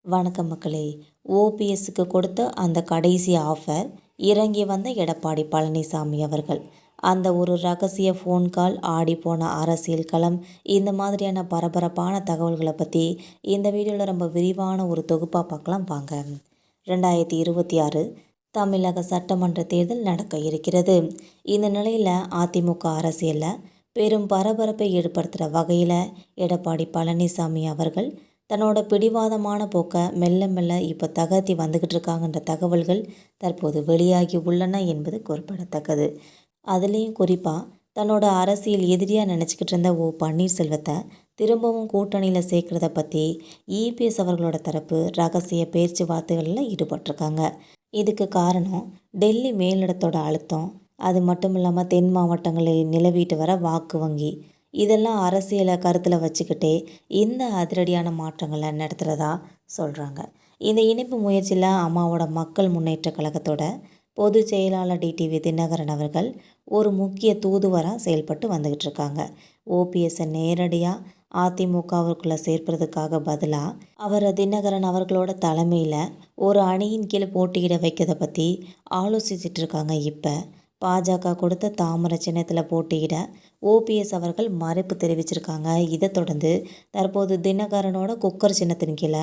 வணக்கம் மக்களே. ஓபிஎஸ்க்கு கொடுத்த அந்த கடைசி ஆஃபர் இறங்கி வந்த எடப்பாடி பழனிசாமி அவர்கள். அந்த ஒரு ரகசிய ஃபோன் கால், ஆடிப்போன அரசியல் களம், இந்த மாதிரியான பரபரப்பான தகவல்களை பற்றி இந்த வீடியோவில் ரொம்ப விரிவான ஒரு தொகுப்பாக பார்க்கலாம் வாங்க. 2026 தமிழக சட்டமன்ற தேர்தல் நடக்க இருக்கிறது. இந்த நிலையில் அதிமுக அரசியலில் பெரும் பரபரப்பை ஏற்படுத்துகிற வகையில் எடப்பாடி பழனிசாமி அவர்கள் தன்னோட பிடிவாதமான போக்கை மெல்ல மெல்ல இப்போ தகர்த்தி வந்துக்கிட்டு இருக்காங்கன்ற தகவல்கள் தற்போது வெளியாகி உள்ளன என்பது குறிப்பிடத்தக்கது. அதுலேயும் குறிப்பாக தன்னோட அரசியல் எதிரியாக நினச்சிக்கிட்டு இருந்த பன்னீர்செல்வத்தை திரும்பவும் கூட்டணியில் சேர்க்குறத பற்றி இபிஎஸ் அவர்களோட தரப்பு ரகசிய பேச்சுவார்த்தைகளில் ஈடுபட்டிருக்காங்க. இதுக்கு காரணம் டெல்லி மேலிடத்தோட அழுத்தம், அது மட்டும் இல்லாமல் தென் மாவட்டங்களில் நிலவிட்டு வர வாக்கு வங்கி, இதெல்லாம் அரசியலை கருத்தில் வச்சுக்கிட்டே இந்த அதிரடியான மாற்றங்களை நடத்துகிறதா சொல்கிறாங்க. இந்த இணைப்பு முயற்சியில் அம்மாவோட மக்கள் முன்னேற்ற கழகத்தோட பொதுச் செயலாளர் டிடிவி தினகரன் அவர்கள் ஒரு முக்கிய தூதுவராக செயல்பட்டு வந்துக்கிட்டு இருக்காங்க. ஓபிஎஸ்ஸை நேரடியாக அதிமுகவிற்குள்ளே சேர்ப்பதற்காக பதிலாக அவர் தினகரன் அவர்களோட தலைமையில் ஒரு அணியின் கீழ் போட்டியிட வைக்கிறத பற்றி ஆலோசிச்சுட்டு இருக்காங்க. இப்போ பாஜக கொடுத்த தாமரை சின்னத்தில் போட்டியிட ஓபிஎஸ் அவர்கள் மறுப்பு தெரிவிச்சிருக்காங்க. இதை தொடர்ந்து தற்போது தினகரனோட குக்கர் சின்னத்தின் கீழே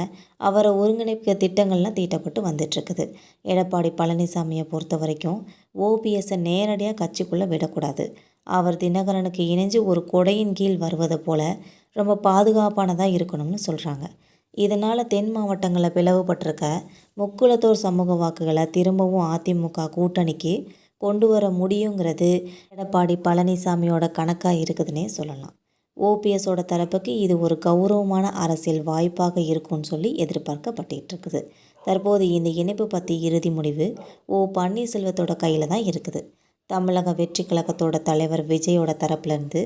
அவரை ஒருங்கிணைக்க திட்டங்கள்லாம் தீட்டப்பட்டு வந்துட்டுருக்குது. எடப்பாடி பழனிசாமியை பொறுத்த வரைக்கும் ஓபிஎஸ்ஸை நேரடியாக கட்சிக்குள்ளே விடக்கூடாது. அவர் தினகரனுக்கு இணைஞ்சு ஒரு கொடையின் கீழ் வருவதை போல் ரொம்ப பாதுகாப்பானதாக இருக்கணும்னு சொல்கிறாங்க. இதனால் தென் மாவட்டங்களில் பிளவுபட்டிருக்க முக்குளத்தோர் சமூக வாக்குகளை திரும்பவும் அதிமுக கூட்டணிக்கு கொண்டு வர முடியுங்கிறது எடப்பாடி பழனிசாமியோட கணக்காக இருக்குதுன்னே சொல்லலாம். ஓபிஎஸோட தரப்புக்கு இது ஒரு கௌரவமான அரசியல் வாய்ப்பாக இருக்கும்னு சொல்லி எதிர்பார்க்கப்பட்டு இருக்குது. தற்போது இந்த இணைப்பு பற்றி இறுதி முடிவு பன்னீர்செல்வத்தோட கையில் தான் இருக்குது. தமிழக வெற்றி கழகத்தோட தலைவர் விஜயோட தரப்புலேருந்து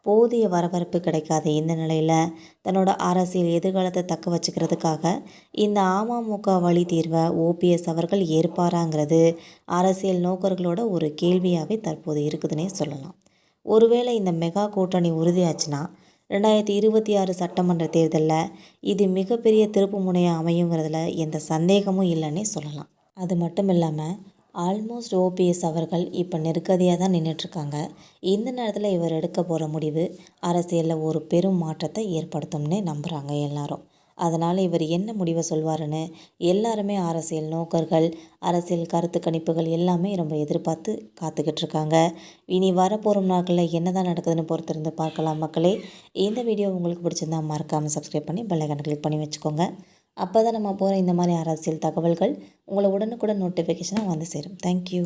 போதிய வரவேற்பு கிடைக்காத இந்த நிலையில் தன்னோட அரசியல் எதிர்காலத்தை தக்க வச்சுக்கிறதுக்காக இந்த அமமுக வழி தீர்வை ஓபிஎஸ் அவர்கள் ஏற்பாராங்கிறது அரசியல் நோக்கர்களோட ஒரு கேள்வியாகவே தற்போது இருக்குதுன்னே சொல்லலாம். ஒருவேளை இந்த மெகா கூட்டணி உறுதியாச்சுன்னா 2026 சட்டமன்ற தேர்தலில் இது மிகப்பெரிய திருப்பு முனையாக அமையுங்கிறதுல எந்த சந்தேகமும் இல்லைன்னே சொல்லலாம். அது மட்டும் இல்லாமல் ஆல்மோஸ்ட் ஓபிஎஸ் அவர்கள் இப்போ நெருக்கடியாக தான் நின்றுட்டுருக்காங்க. இந்த நேரத்தில் இவர் எடுக்க போகிற முடிவு அரசியலில் ஒரு பெரும் மாற்றத்தை ஏற்படுத்தும்னு நம்புகிறாங்க எல்லாரும். அதனால் இவர் என்ன முடிவை சொல்வாருன்னு எல்லாருமே அரசியல் நோக்கர்கள், அரசியல் கருத்து கணிப்புகள் எல்லாமே ரொம்ப எதிர்பார்த்து காத்துக்கிட்டு இருக்காங்க. இனி வரப்போகிற நாட்களில் என்ன தான் நடக்குதுன்னு பொறுத்திருந்து பார்க்கலாம் மக்களே. இந்த வீடியோ உங்களுக்கு பிடிச்சிருந்தா மறக்காமல் சப்ஸ்கிரைப் பண்ணி பெல் ஐகானை கிளிக் பண்ணி வச்சுக்கோங்க. அப்போ தான் நம்ம போகிற இந்த மாதிரி அரசியல் தகவல்கள் உங்களை உடனுக்குடன் நோட்டிஃபிகேஷனாக வந்து சேரும். தேங்க்யூ.